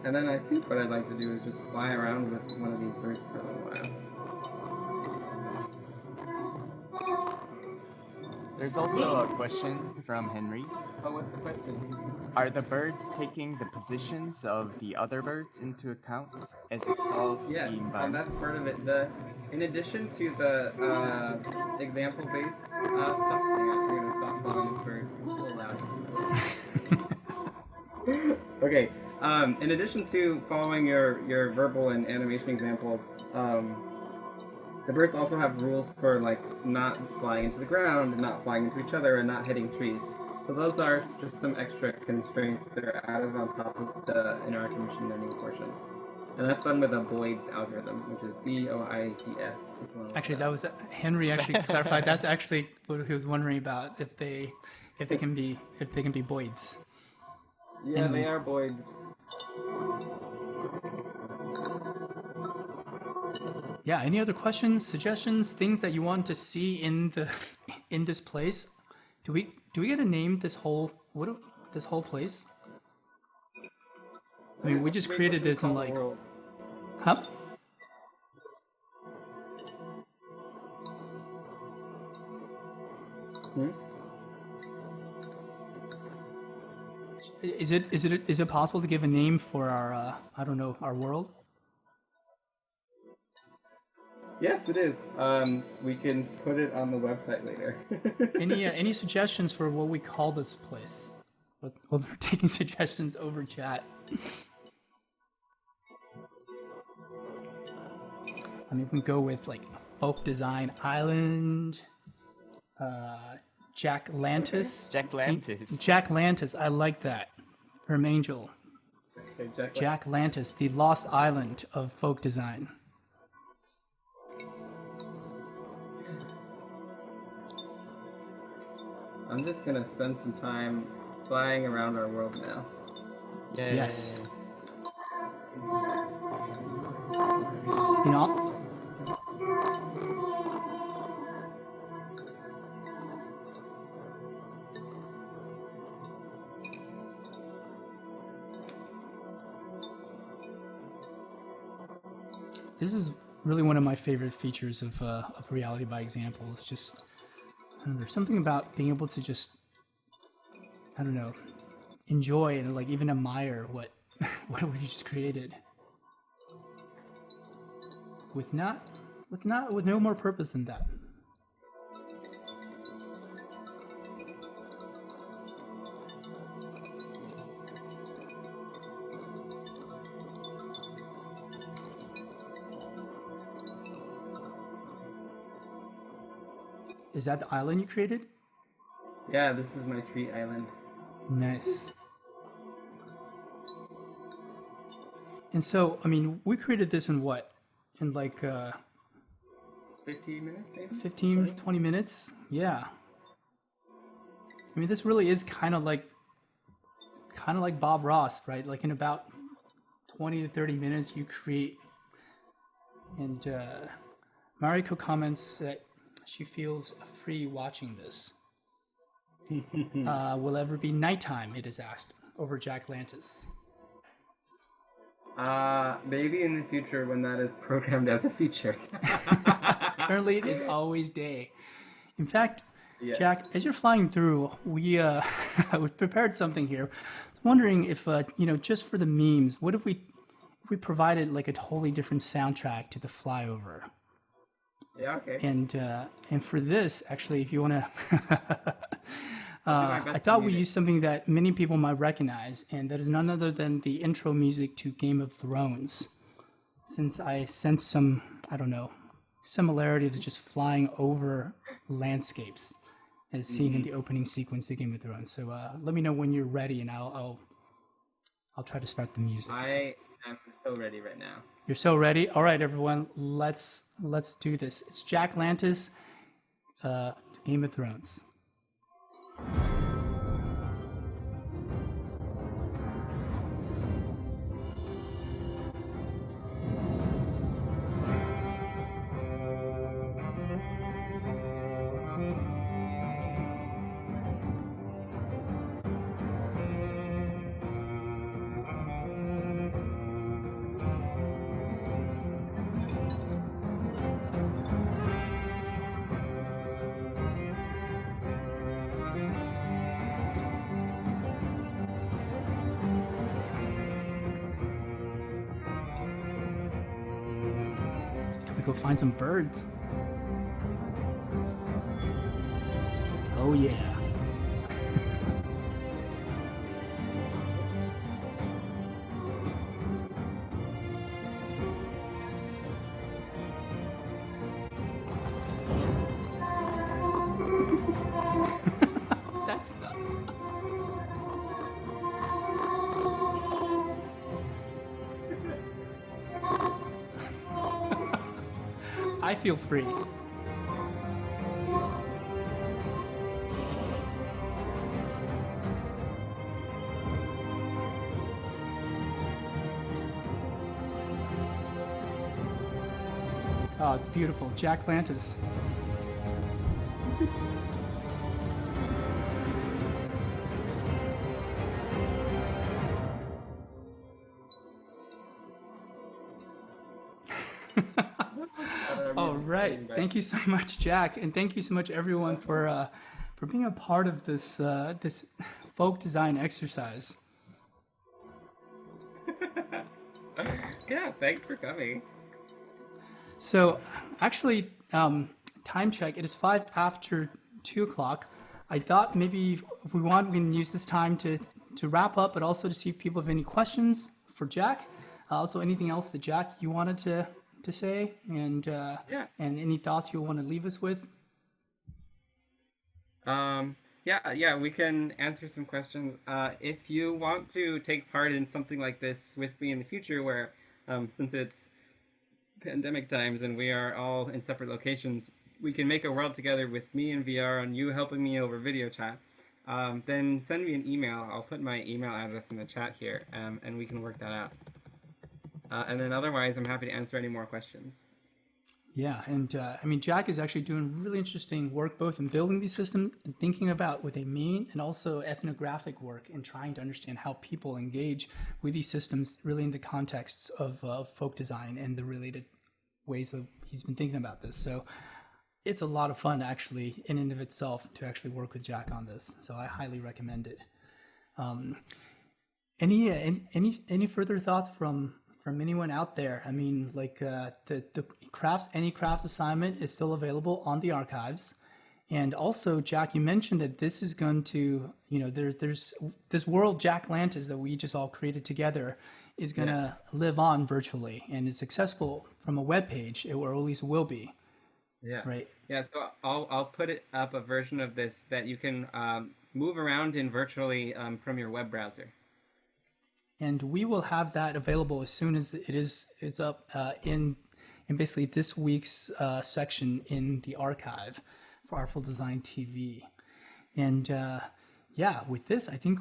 And then I think what I'd like to do is just fly around with one of these birds for a little while. There's also a question from Henry. Oh, what's the question? Are the birds taking the positions of the other birds into account as it solves Yes, the environment? that's part of it. In addition to the example-based stuff, hang on, I'm gonna stop calling this bird. It's a little loud. Okay. In addition to following your verbal and animation examples, the birds also have rules for like not flying into the ground, and not flying into each other, and not hitting trees. So those are just some extra constraints that are added on top of the interactive machine learning portion. And that's done with a Boyd's algorithm, which is BOIDS. Actually, that was Henry. Actually clarified. That's actually what he was wondering about. If they can be Boyds. Yeah, they are Boyd's. Yeah. Any other questions, suggestions, things that you want to see in the in this place? Do we get to name this whole this whole place? I mean, we just created this in like, huh? Is it possible to give a name for our I don't know, our world? Yes, it is. We can put it on the website later. Any suggestions for what we call this place? Well, we're taking suggestions over chat. I mean, we can go with like Folk Design Island, Jack Lantis. Jack Lantis. Jack Lantis, I like that. Herm Angel. Okay, Jack Lantis, the lost island of folk design. I'm just gonna spend some time flying around our world now. Yay. Yes. You know, this is really one of my favorite features of reality by example. It's just, I don't know, there's something about being able to just, I don't know, enjoy and like even admire what we just created with no more purpose than that. Is that the island you created? Yeah, this is my tree island. Nice. And so, I mean, we created this in what? In like 15 minutes, maybe? 15, 20 minutes? Yeah. I mean, this really is kind of like Bob Ross, right? Like in about 20 to 30 minutes, you create. And Mariko comments that she feels free watching this. Will ever be nighttime, it is asked, over Jack Lantis. Maybe in the future when that is programmed as a feature. Currently, it is always day. In fact, Yeah. Jack, as you're flying through, we prepared something here. I was wondering if, just for the memes, what if we provided like a totally different soundtrack to the flyover? Yeah, okay. And for this, actually, if you want to, I thought we mute it. used something that many people might recognize, and that is none other than the intro music to Game of Thrones. Since I sense some, I don't know, similarity to just flying over landscapes, as seen in the opening sequence of Game of Thrones. So let me know when you're ready, and I'll try to start the music. I am so ready right now. You're so ready? All right, everyone, let's do this. It's Jack Lantis, Game of Thrones. Go find some birds. Oh yeah. That's not... I feel free. Oh, it's beautiful. Jack Lantis. All right. Thank you so much, Jack, and thank you so much, everyone, for being a part of this this folk design exercise. Yeah, thanks for coming. So, actually, time check. It is 2:05. I thought maybe if we want, we can use this time to wrap up, but also to see if people have any questions for Jack. Also, anything else that Jack you wanted to say, and and any thoughts you want to leave us with. Yeah, we can answer some questions. If you want to take part in something like this with me in the future, where since it's pandemic times and we are all in separate locations, we can make a world together with me in VR and you helping me over video chat. Then send me an email. I'll put my email address in the chat here, and we can work that out. And then otherwise, I'm happy to answer any more questions. Yeah, and I mean, Jack is actually doing really interesting work both in building these systems and thinking about what they mean, and also ethnographic work and trying to understand how people engage with these systems really in the contexts of folk design and the related ways that he's been thinking about this. So it's a lot of fun, actually, in and of itself, to actually work with Jack on this. So I highly recommend it. Any further thoughts from anyone out there? I mean, like the any crafts assignment is still available on the archives. And also, Jack, you mentioned that this is going to, there's this world Jack Lantis that we just all created together is going to live on virtually, and it's accessible from a web page, or at least will be. Yeah. Right. Yeah. So I'll put it up a version of this that you can move around in virtually from your web browser. And we will have that available as soon as it's up in basically this week's section in the archive for Artful Design TV. And with this, I think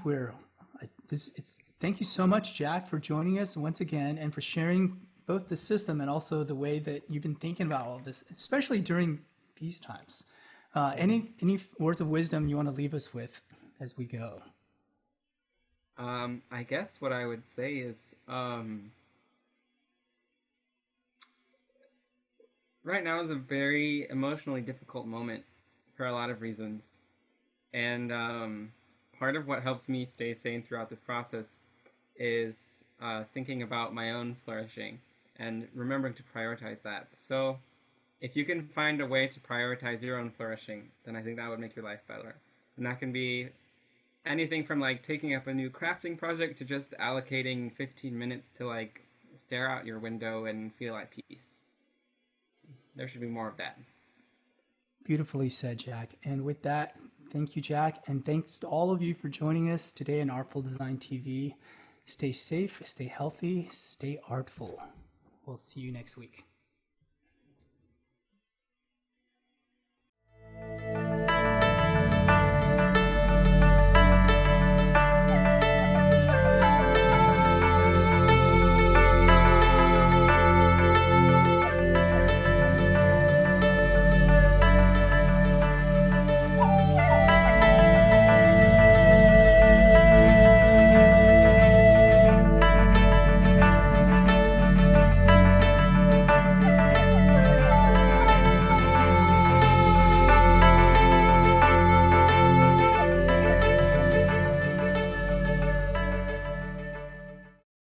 thank you so much, Jack, for joining us once again and for sharing both the system and also the way that you've been thinking about all of this, especially during these times. Any words of wisdom you want to leave us with as we go? I guess what I would say is right now is a very emotionally difficult moment for a lot of reasons. And part of what helps me stay sane throughout this process is thinking about my own flourishing and remembering to prioritize that. So if you can find a way to prioritize your own flourishing, then I think that would make your life better. And that can be anything from like taking up a new crafting project to just allocating 15 minutes to like stare out your window and feel at peace. There should be more of that. Beautifully said, Jack. And with that, thank you, Jack. And thanks to all of you for joining us today on Artful Design TV. Stay safe, stay healthy, stay artful. We'll see you next week.